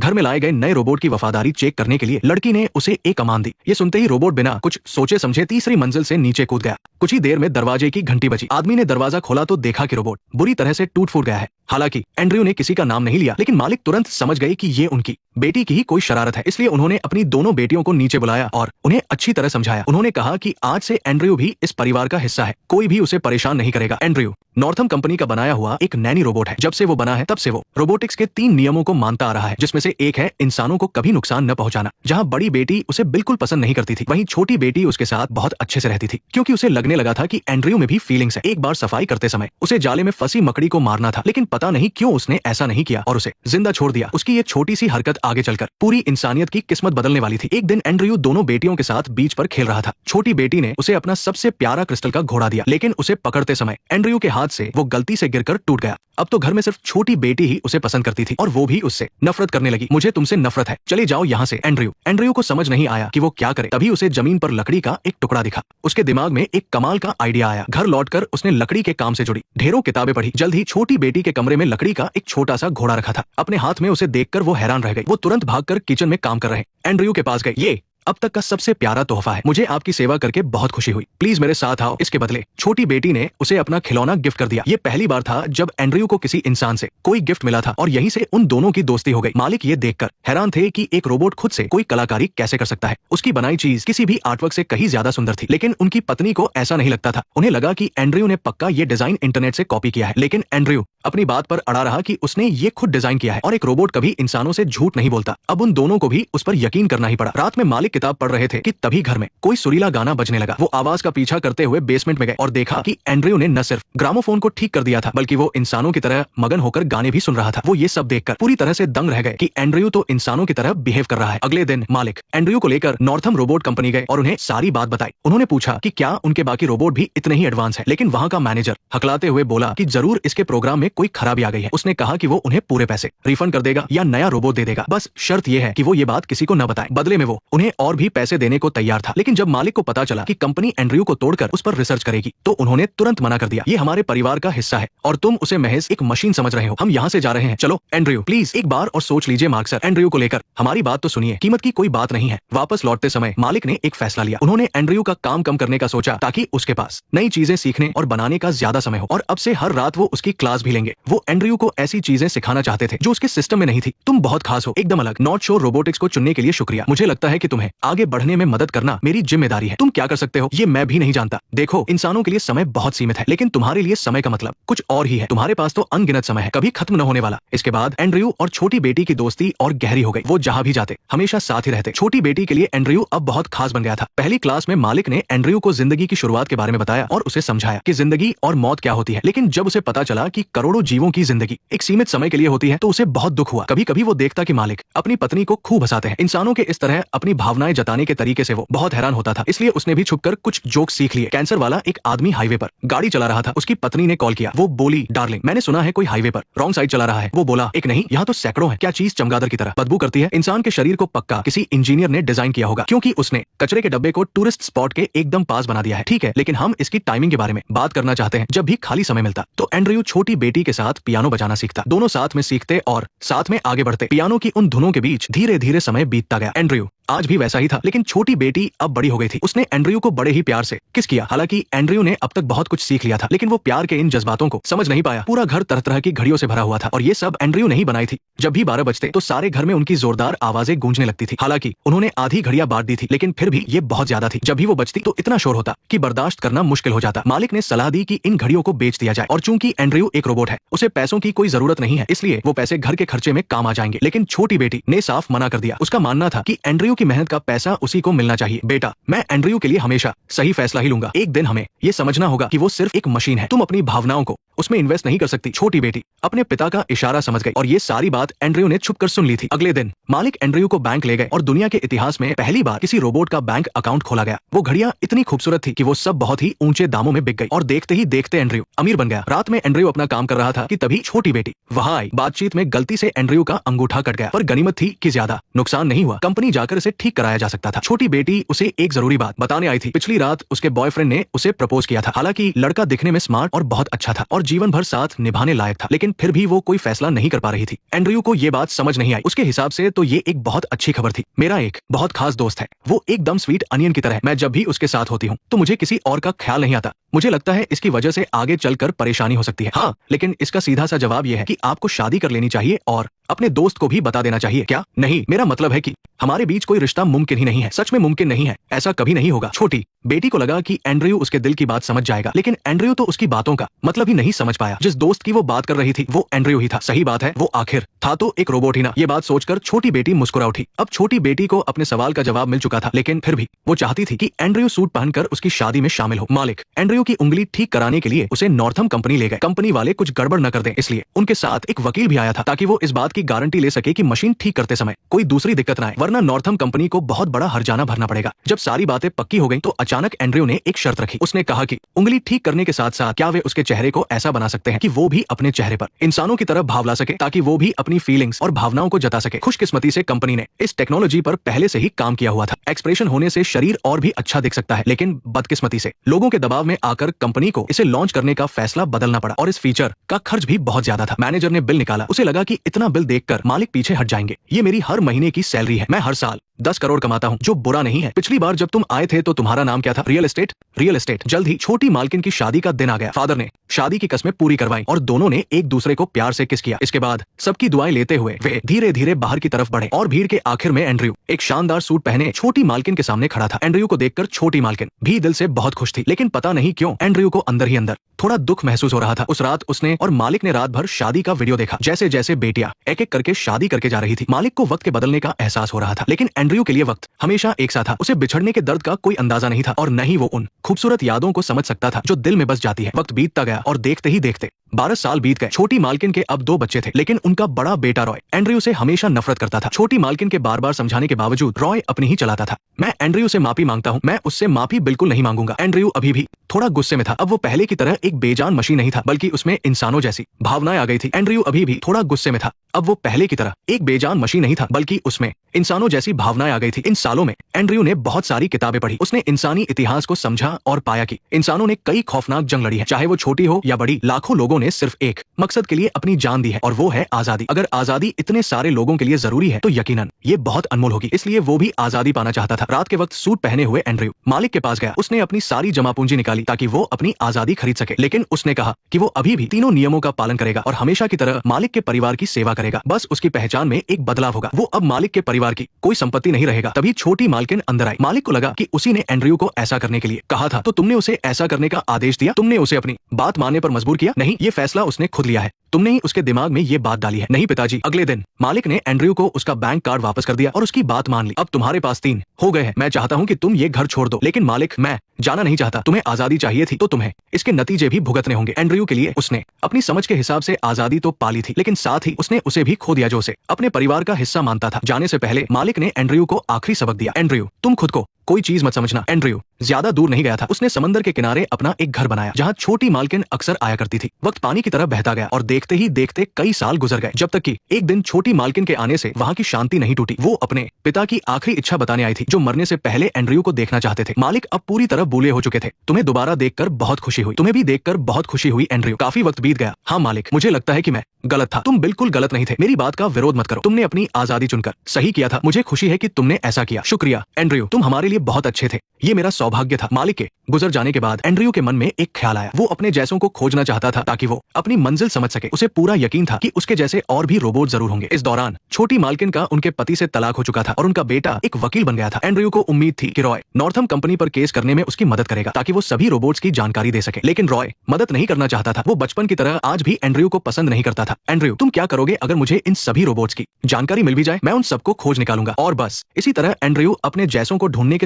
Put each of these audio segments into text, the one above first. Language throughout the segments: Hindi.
घर में लाए गए नए रोबोट की वफादारी चेक करने के लिए लड़की ने उसे एक कमान दी। ये सुनते ही रोबोट बिना कुछ सोचे समझे तीसरी मंजिल से नीचे कूद गया। कुछ ही देर में दरवाजे की घंटी बजी। आदमी ने दरवाजा खोला तो देखा कि रोबोट बुरी तरह से टूट फूट गया है। हालांकि एंड्रयू ने किसी का नाम नहीं लिया, लेकिन मालिक तुरंत समझ गए कि ये उनकी बेटी की ही कोई शरारत है। इसलिए उन्होंने अपनी दोनों बेटियों को नीचे बुलाया और उन्हें अच्छी तरह समझाया। उन्होंने कहा कि आज से एंड्रयू भी इस परिवार का हिस्सा है, कोई भी उसे परेशान नहीं करेगा। एंड्रयू नॉर्थम कंपनी का बनाया हुआ एक नैनी रोबोट है। जब से वो बना है तब से वो रोबोटिक्स के 3 नियमों को मानता आ रहा है, जिसमें से एक है इंसानों को कभी नुकसान न पहुंचाना। जहां बड़ी बेटी उसे बिल्कुल पसंद नहीं करती थी, वहीं छोटी बेटी उसके साथ बहुत अच्छे से रहती थी, क्योंकि उसे लगने लगा था कि एंड्रयू में भी फीलिंग्स है। एक बार सफाई करते समय उसे जाले में फंसी मकड़ी को मारना था, लेकिन पता नहीं क्यों उसने ऐसा नहीं किया और उसे जिंदा छोड़ दिया। उसकी ये छोटी सी हरकत आगे चलकर पूरी इंसानियत की किस्मत बदलने वाली थी। एक दिन एंड्रयू दोनों बेटियों के साथ बीच पर खेल रहा था। छोटी बेटी ने उसे अपना सबसे प्यारा क्रिस्टल का घोड़ा दिया, लेकिन उसे पकड़ते समय एंड्रयू के हाथ से वो गलती से गिरकर टूट गया। अब तो घर में सिर्फ छोटी बेटी ही उसे पसंद करती थी और वो भी उससे नफरत करने लगी। मुझे तुमसे नफरत है, चले जाओ यहाँ से। एंड्रयू को समझ नहीं आया कि वो क्या करे। तभी उसे जमीन पर लकड़ी का एक टुकड़ा दिखा। उसके दिमाग में एक कमाल का आइडिया आया। घर लौटकर उसने लकड़ी के काम से जुड़ी ढेरों किताबें पढ़ी। जल्द ही छोटी बेटी के कमरे में लकड़ी का एक छोटा सा घोड़ा रखा था। अपने हाथ में उसे देखकर वो हैरान रह गई। वो तुरंत भागकर किचन में काम कर रहे एंड्रयू के पास गई। ये अब तक का सबसे प्यारा तोहफा है, मुझे आपकी सेवा करके बहुत खुशी हुई, प्लीज मेरे साथ आओ। इसके बदले छोटी बेटी ने उसे अपना खिलौना गिफ्ट कर दिया। ये पहली बार था जब एंड्रयू को किसी इंसान से कोई गिफ्ट मिला था और यहीं से उन दोनों की दोस्ती हो गई। मालिक ये देखकर हैरान थे कि एक रोबोट खुद से कोई कलाकारी कैसे कर सकता है। उसकी बनाई चीज किसी भी आर्टवर्क से कहीं ज्यादा सुंदर थी, लेकिन उनकी पत्नी को ऐसा नहीं लगता था। उन्हें लगा कि एंड्रयू ने पक्का ये डिजाइन इंटरनेट से कॉपी किया है, लेकिन एंड्रयू अपनी बात पर अड़ा रहा कि उसने ये खुद डिजाइन किया है और एक रोबोट कभी इंसानों से झूठ नहीं बोलता। अब उन दोनों को भी उस पर यकीन करना ही पड़ा। रात में मालिक किताब पढ़ रहे थे कि तभी घर में कोई सुरीला गाना बजने लगा। वो आवाज का पीछा करते हुए बेसमेंट में गए और देखा कि एंड्रयू ने न सिर्फ ग्रामोफोन को ठीक कर दिया था, बल्कि वो इंसानों की तरह मगन होकर गाने भी सुन रहा था। वो ये सब देखकर पूरी तरह से दंग रह गए कि एंड्रयू तो इंसानों की तरह बिहेव कर रहा है। अगले दिन मालिक एंड्रयू को लेकर नॉर्थम रोबोट कंपनी गए और उन्हें सारी बात बताई। उन्होंने पूछा कि क्या उनके बाकी रोबोट भी इतने ही एडवांस है, लेकिन वहाँ का मैनेजर हकलाते हुए बोला कि जरूर इसके प्रोग्राम में कोई खराबी आ गई है। उसने कहा कि वो उन्हें पूरे पैसे रिफंड कर देगा या नया रोबोट दे देगा, बस शर्त यह है कि वो ये बात किसी को न बताए। बदले में वो उन्हें और भी पैसे देने को तैयार था, लेकिन जब मालिक को पता चला कि कंपनी एंड्रयू को तोड़कर उस पर रिसर्च करेगी तो उन्होंने तुरंत मना कर दिया। ये हमारे परिवार का हिस्सा है और तुम उसे महज एक मशीन समझ रहे हो। हम यहाँ से जा रहे हैं, चलो। एंड्रयू प्लीज एक बार और सोच लीजिए। मार्क सर, एंड्रयू को लेकर हमारी बात तो सुनिए, कीमत की कोई बात नहीं है। वापस लौटते समय मालिक ने एक फैसला लिया। उन्होंने एंड्रयू का काम कम करने का सोचा ताकि उसके पास नई चीजें सीखने और बनाने का ज्यादा समय हो, और अब से हर रात वो उसकी क्लास भी लेंगे। वो एंड्रयू को ऐसी चीजें सिखाना चाहते थे जो उसके सिस्टम में नहीं थी। तुम बहुत खास हो, एकदम अलग। नॉट श्योर रोबोटिक्स को चुनने के लिए शुक्रिया। मुझे लगता है कि तुम्हें आगे बढ़ने में मदद करना मेरी जिम्मेदारी है। तुम क्या कर सकते हो ये मैं भी नहीं जानता। देखो, इंसानों के लिए समय बहुत सीमित है, लेकिन तुम्हारे लिए समय का मतलब कुछ और ही है। तुम्हारे पास तो अनगिनत समय है, कभी खत्म न होने वाला। इसके बाद एंड्रयू और छोटी बेटी की दोस्ती और गहरी हो गई। वो जहां भी जाते हमेशा साथ ही रहते। छोटी बेटी के लिए एंड्रयू अब बहुत खास बन गया था। पहली क्लास में मालिक ने एंड्रयू को जिंदगी की शुरुआत के बारे में बताया और उसे समझाया कि जिंदगी और मौत क्या होती है। लेकिन जब उसे पता चला कि करोड़ों जीवों की जिंदगी एक सीमित समय के लिए होती है तो उसे बहुत दुख हुआ। कभी कभी वो देखता कि मालिक अपनी पत्नी को खूब हंसाते हैं। इंसानों के इस तरह अपनी भावनाएं जताने के तरीके से वो बहुत हैरान होता था। इसलिए उसने भी छुपकर कुछ जोक सीख लिए। कैंसर वाला एक आदमी हाईवे पर गाड़ी चला रहा था। उसकी पत्नी ने कॉल किया। वो बोली, डार्लिंग मैंने सुना है कोई हाईवे पर रॉन्ग साइड चला रहा है। वो बोला, एक नहीं, यहाँ तो सैकड़ों है। क्या चीज चमगादड़ की तरह बदबू करती है। इंसान के शरीर को पक्का किसी इंजीनियर ने डिजाइन किया होगा, क्योंकि उसने कचरे के डब्बे को टूरिस्ट स्पॉट के एकदम पास बना दिया है। ठीक है, लेकिन हम इसकी टाइमिंग के बारे में बात करना चाहते हैं। जब भी खाली समय मिलता तो एंड्रयू छोटी बेटी के साथ पियानो बजाना सीखता। दोनों साथ में सीखते और साथ में आगे बढ़ते। पियानो की उन धुनों के बीच धीरे धीरे समय बीतता गया। एंड्रयू आज भी वैसा ही था, लेकिन छोटी बेटी अब बड़ी हो गई थी। उसने एंड्रयू को बड़े ही प्यार से किस किया। हालांकि एंड्रयू ने अब तक बहुत कुछ सीख लिया था, लेकिन वो प्यार के इन जज्बातों को समझ नहीं पाया। पूरा घर तरह तरह की घड़ियों से भरा हुआ था और ये सब एंड्रयू ने ही बनाई थी। जब भी 12 बजते तो सारे घर में उनकी जोरदार आवाजें गूंजने लगती थी। हालांकि उन्होंने आधी घड़ियां बांट दी थी, लेकिन फिर भी ये बहुत ज्यादा थी। जब भी वो बजती तो इतना शोर होता कि बर्दाश्त करना मुश्किल हो जाता। मालिक ने सलाह दी कि इन घड़ियों को बेच दिया जाए, और चूंकि एंड्रयू एक रोबोट है, उसे पैसों की कोई जरूरत नहीं है, इसलिए वो पैसे घर के खर्चे में काम आ जाएंगे। लेकिन छोटी बेटी ने साफ मना कर दिया। उसका मानना था कि एंड्रयू की मेहनत का पैसा उसी को मिलना चाहिए। बेटा, मैं एंड्रयू के लिए हमेशा सही फैसला ही लूंगा। एक दिन हमें ये समझना होगा कि वो सिर्फ एक मशीन है। तुम अपनी भावनाओं को उसमें इन्वेस्ट नहीं कर सकती। छोटी बेटी अपने पिता का इशारा समझ गई और ये सारी बात एंड्रयू ने छुपकर सुन ली थी। अगले दिन मालिक एंड्रयू को बैंक ले गए और दुनिया के इतिहास में पहली बार किसी रोबोट का बैंक अकाउंट खोला गया। वो घड़ियां इतनी खूबसूरत थी कि वो सब बहुत ही ऊंचे दामों में बिक गई और देखते ही देखते एंड्रयू अमीर बन गया। रात में एंड्रयू अपना काम कर रहा था कि तभी छोटी बेटी वहां आई। बातचीत में गलती से एंड्रयू का अंगूठा कट गया, पर गनीमत थी कि ज्यादा नुकसान नहीं हुआ। कंपनी जाकर इसे से ठीक कराया जा सकता था। छोटी बेटी उसे एक जरूरी बात बताने आई थी। पिछली रात उसके बॉयफ्रेंड ने उसे प्रपोज किया था। हालांकि लड़का दिखने में स्मार्ट और बहुत अच्छा था और जीवन भर साथ निभाने लायक था, लेकिन फिर भी वो कोई फैसला नहीं कर पा रही थी। एंड्रयू को ये बात समझ नहीं आई। उसके हिसाब से तो ये एक बहुत अच्छी खबर थी। मेरा एक बहुत खास दोस्त है, वो एकदम स्वीट अनियन की तरह है। मैं जब भी उसके साथ होती हूँ तो मुझे किसी और का ख्याल नहीं आता। मुझे लगता है इसकी वजह से आगे चलकर परेशानी हो सकती है। हाँ, लेकिन इसका सीधा सा जवाब यह है कि आपको शादी कर लेनी चाहिए और अपने दोस्त को भी बता देना चाहिए। क्या? नहीं, मेरा मतलब है कि हमारे बीच कोई रिश्ता मुमकिन ही नहीं है। सच में मुमकिन नहीं है, ऐसा कभी नहीं होगा। छोटी बेटी को लगा कि एंड्रयू उसके दिल की बात समझ जाएगा, लेकिन एंड्रयू तो उसकी बातों का मतलब ही नहीं समझ पाया। जिस दोस्त की वो बात कर रही थी वो एंड्रयू ही था। सही बात है, वो आखिर था तो एक रोबोट ही ना। ये बात सोचकर छोटी बेटी मुस्कुरा उठी। अब छोटी बेटी को अपने सवाल का जवाब मिल चुका था, लेकिन फिर भी वो चाहती थी कि एंड्रयू सूट पहनकर उसकी शादी में शामिल हो। मालिक एंड्रयू की उंगली ठीक कराने के लिए उसे नॉर्थम कंपनी ले गए। कंपनी वाले कुछ गड़बड़ न कर दें, इसलिए उनके साथ एक वकील भी आया था ताकि वो इस बात की गारंटी ले सके कि मशीन ठीक करते समय कोई दूसरी दिक्कत न आए, वरना नॉर्थम कंपनी को बहुत बड़ा हर्जाना भरना पड़ेगा। जब सारी बातें पक्की हो गई तो अचानक एंड्रयू ने एक शर्त रखी। उसने कहा कि उंगली ठीक करने के साथ साथ क्या वे उसके चेहरे को ऐसा बना सकते हैं कि वो भी अपने चेहरे पर इंसानों की तरह भाव ला सके, ताकि वो भी अपनी फीलिंग्स और भावनाओं को जता सके। खुशकिस्मती से कंपनी ने इस टेक्नोलॉजी पर पहले से ही काम किया हुआ था। एक्सप्रेशन होने से शरीर और भी अच्छा दिख सकता है, लेकिन बदकिस्मती से लोगों के दबाव में आकर कंपनी को इसे लॉन्च करने का फैसला बदलना पड़ा और इस फीचर का खर्च भी बहुत ज्यादा था। मैनेजर ने बिल निकाला। उसे लगा कि इतना बिल देखकर मालिक पीछे हट जाएंगे। ये मेरी हर महीने की सैलरी है। मैं हर साल 10 करोड़ कमाता हूँ, जो बुरा नहीं है। पिछली बार जब तुम आए थे तो तुम्हारा नाम क्या था? Real estate. Real estate. जल्द ही छोटी मालकिन की शादी का दिन आ गया। फादर ने शादी की कस्में पूरी करवाई और दोनों ने एक दूसरे को प्यार से किस किया। इसके बाद सबकी दुआएं लेते हुए वे धीरे धीरे बाहर की तरफ बढ़े और भीड़ के आखिर में एंड्रयू एक शानदार सूट पहने छोटी मालकिन के सामने खड़ा था। एंड्रयू को देखकर छोटी मालकिन भी दिल से बहुत खुश थी, लेकिन पता नहीं क्यों एंड्रयू को अंदर ही अंदर थोड़ा दुख महसूस हो रहा था। उस रात उसने और मालिक ने रात भर शादी का वीडियो देखा। जैसे जैसे बेटियां एक एक करके शादी करके जा रही थी, मालिक को वक्त के बदलने का एहसास हो रहा था, लेकिन एंड्रयू के लिए वक्त हमेशा एक सा था। उसे बिछड़ने के दर्द का कोई अंदाजा नहीं था और न ही वो उन खूबसूरत यादों को समझ सकता था जो दिल में बस जाती है। वक्त बीतता गया और देखते ही देखते 12 साल बीत गए। छोटी मालकिन के अब 2 बच्चे थे, लेकिन उनका बड़ा बेटा रॉय एंड्रयू से हमेशा नफरत करता था। छोटी मालकिन के बार बार समझाने के बावजूद रॉय अपनी ही चलाता था। मैं एंड्रयू से माफी मांगता हूँ, मैं उससे माफी बिल्कुल नहीं मांगूंगा। एंड्रयू अभी भी थोड़ा गुस्से में था। अब वो पहले की तरह एक बेजान मशीन नहीं था, बल्कि उसमें इंसानों जैसी भावनाएं आ गई थी। एंड्रयू अभी भी थोड़ा गुस्से में था। अब वो पहले की तरह एक बेजान मशीन नहीं था, बल्कि उसमें इंसानों जैसी भावनाएं आ गई थी। इन सालों में एंड्रयू ने बहुत सारी किताबें पढ़ी। उसने इंसानी इतिहास को समझा और पाया कि इंसानों ने कई खौफनाक जंग लड़ी है, चाहे वो छोटी हो या बड़ी। लाखों लोगों ने सिर्फ एक मकसद के लिए अपनी जान दी है और वो है आजादी। अगर आजादी इतने सारे लोगों के लिए जरूरी है तो यकीनन ये बहुत अनमोल होगी। इसलिए वो भी आजादी पाना चाहता था। रात के वक्त सूट पहने हुए एंड्रयू मालिक के पास गया। उसने अपनी सारी जमा पूंजी निकाली ताकि वो अपनी आजादी खरीद सके, लेकिन उसने कहा कि वो अभी भी तीनों नियमों का पालन करेगा और हमेशा की तरह मालिक के परिवार की सेवा करेगा। बस उसकी पहचान में एक बदलाव होगा। वो अब मालिक के परिवार की कोई संपत्ति नहीं रहेगा। तभी छोटी मालकिन अंदर आई। मालिक को लगा कि उसी ने एंड्रयू को ऐसा करने के लिए कहा था। तो तुमने उसे ऐसा करने का आदेश दिया? तुमने उसे अपनी बात मानने पर मजबूर किया? नहीं, ये फैसला उसने खुद लिया है। तुमने ही उसके दिमाग में ये बात डाली है। नहीं पिताजी। अगले दिन मालिक ने एंड्रयू को उसका बैंक कार्ड वापस कर दिया और उसकी बात मान ली। अब तुम्हारे पास 3 हो गए हैं। मैं चाहता हूँ कि तुम ये घर छोड़ दो। लेकिन मालिक, मैं जाना नहीं चाहता। तुम्हें आजादी चाहिए थी तो तुम्हें इसके नतीजे भी भुगतने होंगे। एंड्रयू के लिए उसने अपनी समझ के हिसाब से आजादी तो पाली थी, लेकिन साथ ही उसने उसे भी खो दिया जो उसे अपने परिवार का हिस्सा मानता था। जाने से पहले मालिक ने एंड्रयू को आखिरी सबक दिया। एंड्रयू, तुम खुद को कोई चीज मत समझना। एंड्रयू ज्यादा दूर नहीं गया था। उसने समंदर के किनारे अपना एक घर बनाया जहाँ छोटी मालकिन अक्सर आया करती थी। वक्त पानी की तरह बहता गया और देखते ही देखते कई साल गुजर गए, जब तक कि एक दिन छोटी मालकिन के आने से वहाँ की शांति नहीं टूटी। वो अपने पिता की आखिरी इच्छा बताने आई थी, जो मरने से पहले एंड्रयू को देखना चाहते थे। मालिक अब पूरी तरह बूढ़े हो चुके थे। तुम्हें दोबारा देखकर बहुत खुशी हुई। तुम्हें भी देखकर बहुत खुशी हुई एंड्रयू। काफी वक्त बीत गया। हाँ मालिक, मुझे लगता है कि मैं गलत था। तुम बिल्कुल गलत नहीं थे। मेरी बात का विरोध मत करो। तुमने अपनी आजादी चुनकर सही किया था। मुझे खुशी है कि तुमने ऐसा किया। शुक्रिया एंड्रयू, तुम हमारे लिए बहुत अच्छे थे। ये मेरा सौभाग्य था। मालिक के गुजर जाने के बाद एंड्रयू के मन में एक ख्याल आया। वो अपने जैसों को खोजना चाहता था ताकि वो अपनी मंजिल समझ सके। उसे पूरा यकीन था कि उसके जैसे और भी रोबोट जरूर होंगे। इस दौरान छोटी मालकिन का उनके पति से तलाक हो चुका था और उनका बेटा एक वकील बन गया था। एंड्रयू को उम्मीद थी कि रॉय नॉर्थम कंपनी पर केस करने में उसकी मदद करेगा ताकि वो सभी रोबोट्स की जानकारी दे सके, लेकिन रॉय मदद नहीं करना चाहता था। वो बचपन की तरह आज भी एंड्रयू को पसंद नहीं करता था। एंड्रयू, तुम क्या करोगे अगर मुझे इन सभी रोबोट्स की जानकारी मिल भी जाए? मैं उन सबको खोज निकालूंगा। और बस इसी तरह एंड्रयू अपने जैसों को ढूंढने के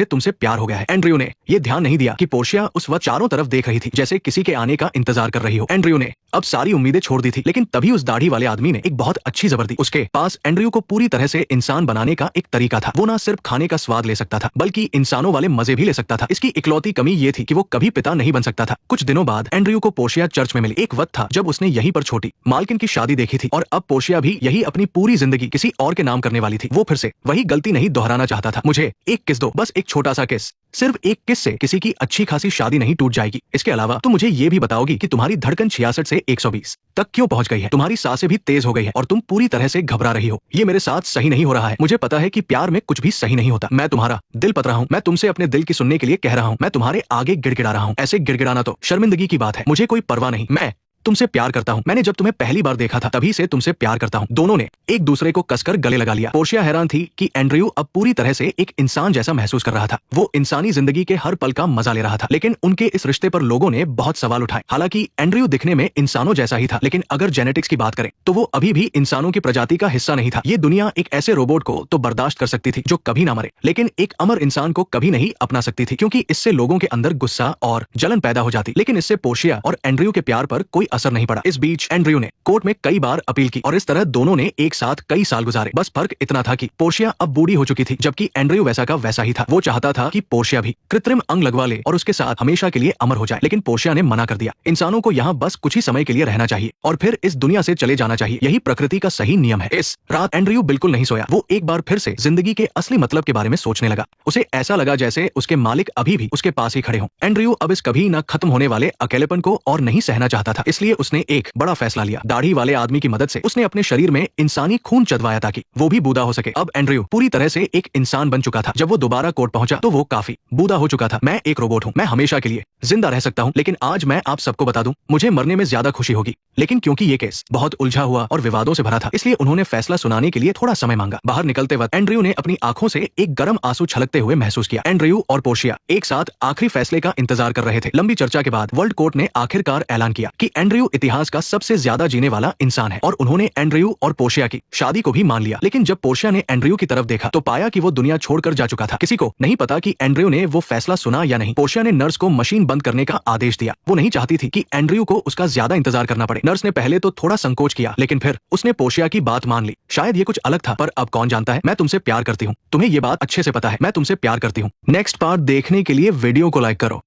मुझे तुमसे प्यार हो गया है। एंड्रयू ने ये ध्यान नहीं दिया कि पोर्शिया उस वक्त चारों तरफ देख रही थी, जैसे किसी के आने का इंतजार कर रही हो। एंड्रयू ने अब सारी उम्मीदें छोड़ दी थी, लेकिन तभी उस दाढ़ी वाले आदमी ने एक बहुत अच्छी जबर दी। उसके पास एंड्रयू को पूरी तरह से इंसान बनाने का एक तरीका था। वो ना सिर्फ खाने का स्वाद ले सकता था, बल्कि इंसानों वाले मजे भी ले सकता था। इसकी इकलौती कमी ये थी कि वो कभी पिता नहीं बन सकता था। कुछ दिनों बाद एंड्रयू को पोर्शिया चर्च में मिली। एक वक्त था जब उसने यहीं पर छोटी मालकिन की शादी देखी थी, और अब पोर्शिया भी यही अपनी पूरी जिंदगी किसी और के नाम करने वाली थी। वो फिर से वही गलती नहीं दोहराना चाहता था। मुझे एक किस दो, बस एक छोटा सा किस। सिर्फ एक किस से किसी की अच्छी खासी शादी नहीं टूट जाएगी। इसके अलावा तुम मुझे ये भी बताओगी कि तुम्हारी धड़कन 66 से 120 तक क्यों पहुंच गई है, तुम्हारी सांसें भी तेज हो गई है और तुम पूरी तरह से घबरा रही हो। ये मेरे साथ सही नहीं हो रहा है। मुझे पता है कि प्यार में कुछ भी सही नहीं होता। मैं तुम्हारा दिल पत रहा हूँ, मैं तुमसे अपने दिल की सुनने के लिए कह रहा हूँ। मैं तुम्हारे आगे गिड़गिड़ा रहा हूँ। ऐसे गिड़गिड़ाना तो शर्मिंदगी की बात है। मुझे कोई परवाह नहीं, मैं तुमसे प्यार करता हूँ। मैंने जब तुम्हें पहली बार देखा था तभी से तुमसे प्यार करता हूँ। दोनों ने एक दूसरे को कसकर गले लगा लिया। पोर्शिया हैरान थी कि एंड्रयू अब पूरी तरह से एक इंसान जैसा महसूस कर रहा था। वो इंसानी जिंदगी के हर पल का मजा ले रहा था। लेकिन उनके इस रिश्ते पर लोगों ने बहुत सवाल उठाए। हालांकि एंड्रयू दिखने में इंसानों जैसा ही था, लेकिन अगर जेनेटिक्स की बात करें तो वो अभी भी इंसानों की प्रजाति का हिस्सा नहीं था। ये दुनिया एक ऐसे रोबोट को तो बर्दाश्त कर सकती थी जो कभी ना मरे, लेकिन एक अमर इंसान को कभी नहीं अपना सकती थी, क्योंकि इससे लोगों के अंदर गुस्सा और जलन पैदा हो जाती। लेकिन इससे पोर्शिया और एंड्रयू के प्यार पर कोई असर नहीं पड़ा। इस बीच एंड्रयू ने कोर्ट में कई बार अपील की और इस तरह दोनों ने एक साथ कई साल गुजारे। बस फर्क इतना था कि पोर्शिया अब बूढ़ी हो चुकी थी, जबकि एंड्रयू वैसा का वैसा ही था। वो चाहता था कि पोर्शिया भी कृत्रिम अंग लगवा ले और उसके साथ हमेशा के लिए अमर हो जाए, लेकिन पोर्शिया ने मना कर दिया। इंसानों को यहाँ बस कुछ ही समय के लिए रहना चाहिए और फिर इस दुनिया से चले जाना चाहिए। यही प्रकृति का सही नियम है। इस रात एंड्रयू बिल्कुल नहीं सोया। वो एक बार फिर से जिंदगी के असली मतलब के बारे में सोचने लगा। उसे ऐसा लगा जैसे उसके मालिक अभी भी उसके पास ही खड़े हों। एंड्रयू अब इस कभी न खत्म होने वाले अकेलेपन को और नहीं सहना चाहता था। इसलिए उसने एक बड़ा फैसला लिया। दाढ़ी वाले आदमी की मदद से उसने अपने शरीर में इंसानी खून चदवाया ताकि वो भी बूढ़ा हो सके। अब एंड्रयू पूरी तरह से एक इंसान बन चुका था। जब वो दोबारा कोर्ट पहुंचा तो वो काफी बूढ़ा हो चुका था। मैं एक रोबोट हूँ, मैं हमेशा के लिए जिंदा रह सकता हूँ, लेकिन आज मैं आप सबको बता दूं, मुझे मरने में ज्यादा खुशी होगी। लेकिन क्योंकि ये केस बहुत उलझा हुआ और विवादों से भरा था, इसलिए उन्होंने फैसला सुनाने के लिए थोड़ा समय मांगा। बाहर निकलते वक्त एंड्रयू ने अपनी आंखों से एक गर्म आंसू छलकते हुए महसूस किया। एंड्रयू और पोर्शिया एक साथ आखिरी फैसले का इंतजार कर रहे थे। लंबी चर्चा के बाद वर्ल्ड कोर्ट ने आखिरकार ऐलान किया कि एंड्रयू इतिहास का सबसे ज्यादा जीने वाला इंसान है और उन्होंने एंड्रयू और पोर्शिया की शादी को भी मान लिया। लेकिन जब पोर्शिया ने एंड्रयू की तरफ देखा तो पाया कि वो दुनिया छोड़कर जा चुका था। किसी को नहीं पता कि एंड्रयू ने वो फैसला सुना या नहीं। पोर्शिया ने नर्स को मशीन बंद करने का आदेश दिया। वो नहीं चाहती थी कि एंड्रयू को उसका ज्यादा इंतजार करना पड़े। नर्स ने पहले तो थोड़ा संकोच किया, लेकिन फिर उसने पोर्शिया की बात मान ली। शायद ये कुछ अलग था, पर अब कौन जानता है। मैं तुमसे प्यार करती हूँ, तुम्हें ये बात अच्छे से पता है। मैं तुमसे प्यार करती हूँ। नेक्स्ट पार्ट देखने के लिए वीडियो को लाइक करो।